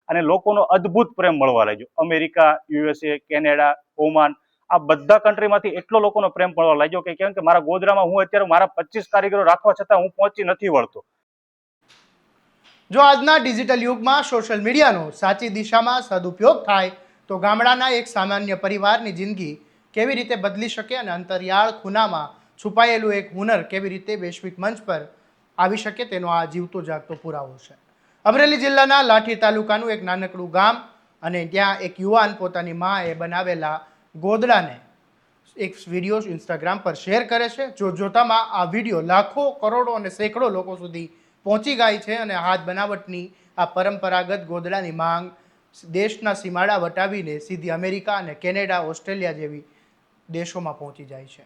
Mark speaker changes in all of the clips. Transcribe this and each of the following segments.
Speaker 1: અને લોકોનો અદ્ભુત પ્રેમ મળવા લાગ્યો. અમેરિકા, USA, કેનેડા, ઓમાન, આ બધા કન્ટ્રીમાંથી એટલો લોકોનો પ્રેમ મળવા લાગ્યો કે કેમ કે મારા ગોધરામાં હું અત્યારે મારા 25 કારીગરો રાખવા છતાં હું પહોંચી નથી વળતો.
Speaker 2: જો આજના ડિજિટલ યુગમાં સોશિયલ મીડિયાનો સાચી દિશામાં સદુપયોગ થાય તો ગામડાના એક સામાન્ય પરિવારની જિંદગી કેવી રીતે બદલી શકે અને અંતરિયાળ ખૂણામાં છુપાયેલું એક હુનર કેવી રીતે વૈશ્વિક મંચ પર આવી શકે તેનો આ જીવતો જાગતો પુરાવો છે. અમરેલી જિલ્લાના લાઠી તાલુકાનું એક નાનકડું ગામ અને ત્યાં એક યુવાન પોતાની માએ બનાવેલા ગોદડાને એક વિડીયો ઇન્સ્ટાગ્રામ પર શેર કરે છે. જોતામાં આ વિડીયો લાખો, કરોડો અને સેંકડો લોકો સુધી પહોંચી ગઈ છે અને હાથ બનાવટની આ પરંપરાગત ગોદડાની માંગ દેશના સીમાડા વટાવીને સીધી અમેરિકા અને કેનેડા, ઓસ્ટ્રેલિયા જેવી દેશોમાં પહોંચી જાય છે.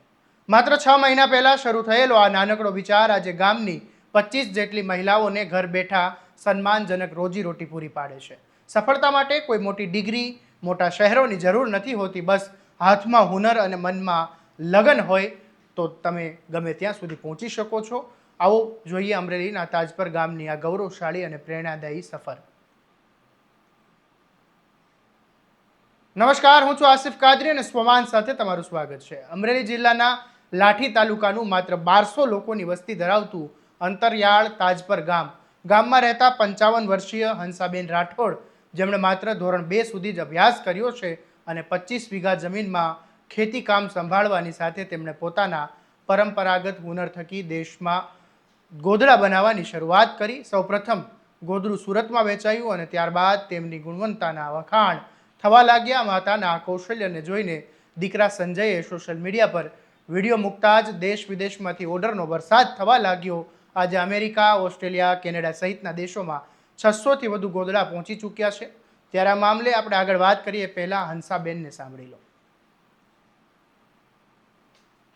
Speaker 2: માત્ર 6 મહિના પહેલા શરૂ થયેલો આ નાનકડો વિચાર આજે ગામની 25 જેટલી મહિલાઓને ઘર બેઠા સન્માનજનક રોજીરોટી પૂરી પાડે છે. સફળતા માટે કોઈ મોટી ડિગ્રી, મોટા શહેરોની જરૂર નથી હોતી. બસ હાથમાં હુનર અને મનમાં લગન હોય તો તમે ગમે ત્યાં સુધી પહોંચી શકો છો. આવો જોઈએ અમરેલીના તાજપર ગામની આ ગૌરવશાળી અને પ્રેરણાદાયી સફર. નમસ્કાર, હું છું આસિફ કાદરી અને સ્વમાન સાથે તમારું સ્વાગત છે. અમરેલી જિલ્લાના લાઠી તાલુકાનું માત્ર 1200 લોકોની વસ્તી ધરાવતું અંતરિયાળ તાજપર ગામમાં રહેતા 55 વર્ષીય હંસાબેન રાઠોડ, જેમણે માત્ર ધોરણ 2 સુધી જ અભ્યાસ કર્યો છે અને 25 વીઘા જમીનમાં ખેતી કામ સંભાળવાની સાથે તેમણે પોતાના પરંપરાગત હુનર થકી દેશમાં ગોદડા બનાવવાની શરૂઆત કરી. સૌપ્રથમ ગોદડું સુરતમાં વેચાયું અને ત્યારબાદ તેમની ગુણવત્તાના વખાણ થવા લાગ્યા. માતાના કૌશલ્યને જોઈને દીકરા સંજયે સોશિયલ મીડિયા પર વિડીયો મૂકતા જ દેશ વિદેશમાંથી ઓર્ડરનો વરસાદ થવા લાગ્યો. આજે અમેરિકા, ઓસ્ટ્રેલિયા, કેનેડા સહિતના દેશોમાં 600થી વધુ ગોદડા પહોંચી ચૂક્યા છે. ત્યારે આ મામલે આપણે આગળ વાત કરીએ પહેલા હંસાબેનને સાંભળી લો.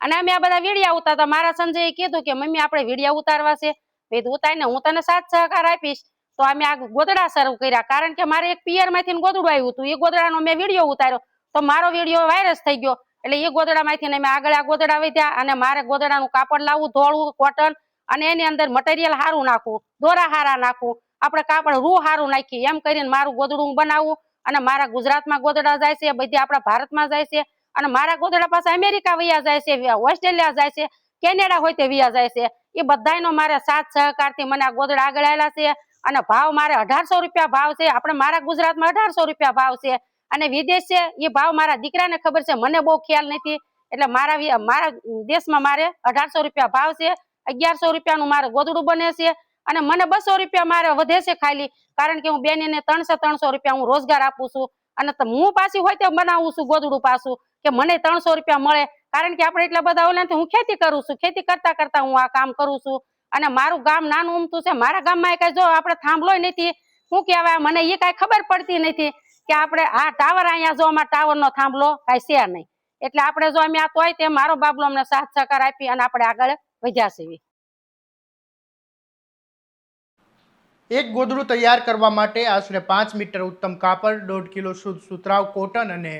Speaker 3: અને અમે આ બધા વિડીયા ઉતારતા, મારા સંજયે કીધું કે મમ્મી આપણે વિડીયા ઉતારવા છે, મેં ઉતારીને હું તને સાથ સહકાર આપીશ. તો અમે આ ગોદડા શરૂ કર્યા, કારણ કે મારે એક પિયરમાંથી ગોદડું આવ્યું હતું. એ ગોદડાનો મેં વિડીયો ઉતાર્યો તો મારો વિડીયો વાયરસ થઈ ગયો. એટલે એ ગોદડામાંથી મેં આગળ આ ગોદડા વધ્યા અને મારે ગોદડાનું કાપડ લાવવું, ધોળું કોટન, અને એની અંદર મટીરિયલ સારું નાખવું, દોરા સારા નાખવું, આપણે કાપડ રૂ સારું નાખી, એમ કરીને મારું ગોદડું બનાવવું. અને મારા ગુજરાતમાં ગોદડા જાય છે, બધી આપણા ભારતમાં જાય છે, અને મારા ગોદડા પાસે અમેરિકા વયા જાય છે, ઓસ્ટ્રેલિયા જાય છે, કેનેડા હોય તે વયા જાય છે. એ બધાનો મારે સાથ સહકારથી મને આ ગોદડા આગળ આવેલા છે. અને ભાવ મારે 1800 રૂપિયા ભાવ છે. આપણે મારા ગુજરાતમાં 1800 રૂપિયા ભાવ છે અને વિદેશ છે એ ભાવ મારા દીકરાને ખબર છે, મને બહુ ખ્યાલ નથી. એટલે મારા દેશમાં મારે 1800 રૂપિયા ભાવ છે. 1100 રૂપિયાનું મારે ગોદડું બને છે અને મને 200 રૂપિયા મારે વધે છે ખાલી, કારણ કે હું બેનીને 300 રૂપિયા હું રોજગાર આપું છું. અને હું પાછી હોય તે બનાવું છું ગોદડું પાછું કે મને 300 રૂપિયા મળે, કારણ કે આપણે એટલા બધા ઓલાથી હું ખેતી કરું છું. ખેતી કરતા કરતા હું આ કામ કરું છું. અને મારું ગામ નાનું ઉમતું છે. મારા ગામમાં કઈ જો આપણે થાંભલોય નથી, શું કહેવાય, મને એ કઈ ખબર પડતી નથી કે આપણે આ ટાવર અહીંયા જો અમારા ટાવરનો થાંભલો કઈ છે નહીં. એટલે આપણે જો અમે આ તોય તે મારો બાબલો અમને સાથ સહકાર આપી અને આપણે આગળ વધ્યા છીએ.
Speaker 2: એક ગોદડું તૈયાર કરવા માટે આશરે 5 મીટર ઉત્તમ કાપડ, 1.5 કિલો શુદ્ધ સુતરાઉ કોટન અને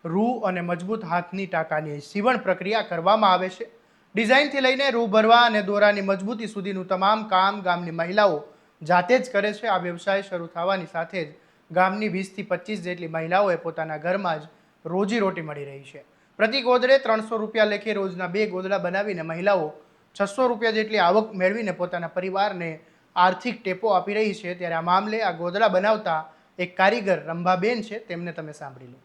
Speaker 2: રૂ અને મજબૂત હાથની ટાંકાની સીવણ પ્રક્રિયા કરવામાં આવે છે. ડિઝાઇનથી લઈને રૂ ભરવા અને દોરાની મજબૂતી સુધીનું તમામ કામ ગામની મહિલાઓ જાતે જ કરે છે. આ વ્યવસાય શરૂ થવાની સાથે જ ગામની 20થી 25 જેટલી મહિલાઓએ પોતાના ઘરમાં જ રોજીરોટી મળી રહી છે. પ્રતિ ગોદડે 300 રૂપિયા લેખે રોજના 2 ગોદડા બનાવીને મહિલાઓ 600 રૂપિયા જેટલી આવક મેળવીને પોતાના પરિવારને આર્થિક ટેકો આપી રહી છે. ત્યારે આ મામલે આ ગોદડા બનાવતા એક કારીગર રંભાબેન છે, તેમને તમે સાંભળી લો.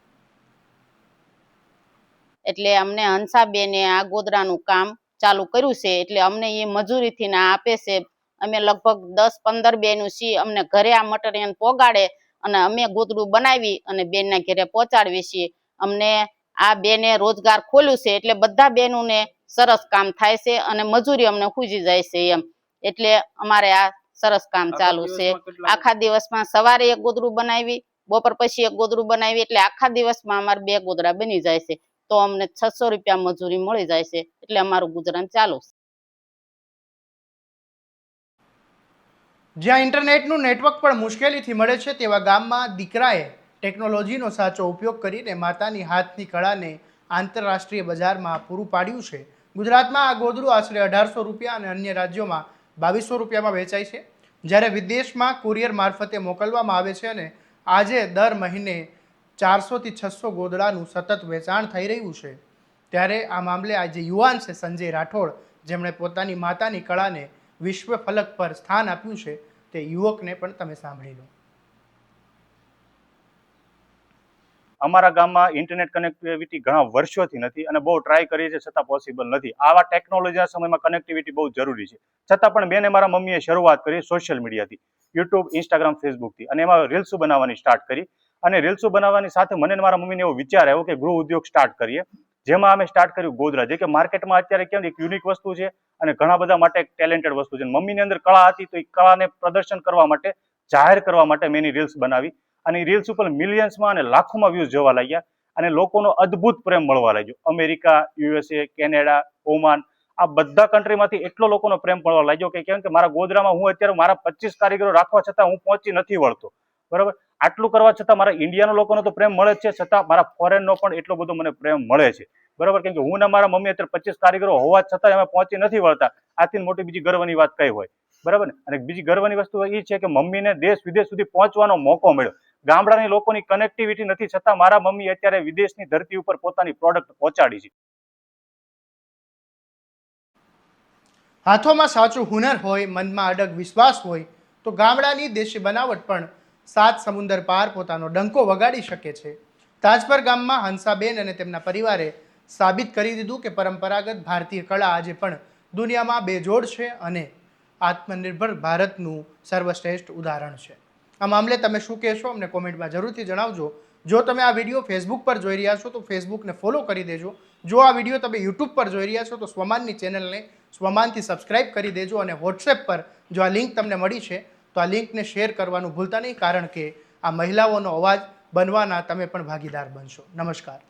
Speaker 4: એટલે અમને હંસાબેને આ ગોદડાનું કામ ચાલુ કર્યું છે. એટલે અમને એ મજૂરીથી ના આપે છે. અમે લગભગ 10-15 બેનું છીએ. અમને ઘરે આ મટીરિયલ પોગાડે અને અમે ગોદડું બનાવી અને બેનના ઘરે પહોંચાડવી છીએ. અમને આ બેને રોજગાર ખોલ્યું છે એટલે બધા બેનોને સરસ કામ થાય છે અને મજૂરી અમને ખૂજી જાય છે એમ. એટલે અમારે આ સરસ કામ ચાલુ છે. આખા દિવસમાં સવારે એક ગોદડું બનાવી, બપોર પછી એક ગોદડું બનાવી, એટલે આખા દિવસમાં અમારે 2 ગોદડા બની જાય છે. તો અમને 600 રૂપિયા મજૂરી મળી જાય છે. એટલે અમારું ગુજરાન ચાલુ છે.
Speaker 2: જ્યાં ઇન્ટરનેટનું નેટવર્ક પણ મુશ્કેલીથી મળે છે તેવા ગામમાં દીકરાએ ટેકનોલોજીનો સાચો ઉપયોગ કરીને માતાની હાથની કળાને આંતરરાષ્ટ્રીય બજારમાં પૂરું પાડ્યું છે. ગુજરાતમાં આ ગોદડું આશરે 1800 રૂપિયા અને અન્ય રાજ્યોમાં 2200 રૂપિયામાં વેચાય છે. જ્યારે વિદેશમાં કુરિયર મારફતે મોકલવામાં આવે છે અને આજે દર મહિને 400 થી 600 ગોદડાનું સતત વેચાણ થઈ રહ્યું છે, ત્યારે આ મામલે આજે યુવાન છે સંજય રાઠોડ, જેમણે પોતાની માતાની કળાને વિશ્વ ફલક પર સ્થાન આપ્યું છે, તે યુવકને પણ તમે સાંભળી લો.
Speaker 1: અમારા ગામમાં ઇન્ટરનેટ કનેક્ટિવિટી ઘણા વર્ષોથી નથી અને બહુ ટ્રાય કરીએ છીએ છતાં પોસિબલ નથી. આવા ટેકનોલોજીના સમયમાં કનેક્ટિવિટી બહુ જરૂરી છે. છતાં પણ મેં ને મારા મમ્મીએ શરૂઆત કરી સોશિયલ મીડિયાથી, યુટ્યુબ, ઇન્સ્ટાગ્રામ, ફેસબુકથી, અને એમાં રીલ્સો બનાવવાની સ્ટાર્ટ કરી. અને રીલ્સો બનાવવાની સાથે મને ને મારા મમ્મીને એવો વિચાર આવ્યો કે ગૃહ ઉદ્યોગ સ્ટાર્ટ કરીએ, જેમાં અમે સ્ટાર્ટ કર્યું ગોદડા, જે કે માર્કેટમાં અત્યારે કેમ એક યુનિક વસ્તુ છે અને ઘણા બધા માટે એક ટેલેન્ટેડ વસ્તુ છે. મમ્મીની અંદર કળા હતી તો એ કળાને પ્રદર્શન કરવા માટે, જાહેર કરવા માટે મેં એની રીલ્સ બનાવી અને એ રીલ્સ ઉપર મિલિયન્સમાં અને લાખોમાં વ્યૂઝ જોવા લાગ્યા અને લોકોનો અદ્ભુત પ્રેમ મળવા લાગ્યો. અમેરિકા, યુએસએ, કેનેડા, ઓમાન, આ બધા કન્ટ્રીમાંથી એટલો લોકોનો પ્રેમ મળવા લાગ્યો કે કેમ કે મારા ગોધરામાં હું અત્યારે મારા 25 કારીગરો રાખવા છતાં હું પહોંચી નથી વળતો. બરાબર, આટલું કરવા છતાં મારા ઇન્ડિયાનો લોકોનો તો પ્રેમ મળે જ છે, છતાં મારા ફોરેનનો પણ એટલો બધો મને પ્રેમ મળે છે. બરાબર, કેમ કે હું ને મારા મમ્મી અત્યારે 25 કારીગરો હોવા છતાં અમે પહોંચી નથી વળતા. આથી મોટી બીજી ગર્વની વાત કઈ હોય? બરાબર ને. અને બીજી ગર્વની વસ્તુ એ છે કે મમ્મીને દેશ વિદેશ સુધી પહોંચવાનો મોકો મળ્યો. ગામડાની લોકોની કનેક્ટિવિટી નથી, છતાં મારા મમ્મી અત્યારે વિદેશની ધરતી ઉપર પોતાની પ્રોડક્ટ પહોંચાડી છે.
Speaker 2: હાથોમાં સાચું હુનર હોય, મનમાં અડગ વિશ્વાસ હોય તો ગામડાની દેશી બનાવટ પણ 7 સમુદ્ર પાર પોતાનો ડંકો વગાડી શકે છે. તાજપર ગામમાં હંસાબેન અને તેમના પરિવારે સાબિત કરી દીધું કે પરંપરાગત ભારતીય કળા આજે પણ દુનિયામાં બેજોડ છે અને આત્મનિર્ભર ભારતનું સર્વશ્રેષ્ઠ ઉદાહરણ છે. આ મામલે તમે શું કહેશો? અમને કોમેન્ટમાં જરૂરથી જણાવજો. જો તમે આ વિડીયો ફેસબુક પર જોઈ રહ્યા છો તો ફેસબુકને ફોલો કરી દેજો. જો આ વિડીયો તમે યુટ્યુબ પર જોઈ રહ્યા છો તો સ્વમાનની ચેનલને સ્વમાનથી સબસ્ક્રાઇબ કરી દેજો. અને વોટ્સએપ પર જો આ લિંક તમને મળી છે તો આ લિંકને શેર કરવાનું ભૂલતા નહીં, કારણ કે આ મહિલાઓનો અવાજ બનવાના તમે પણ ભાગીદાર બનશો. નમસ્કાર.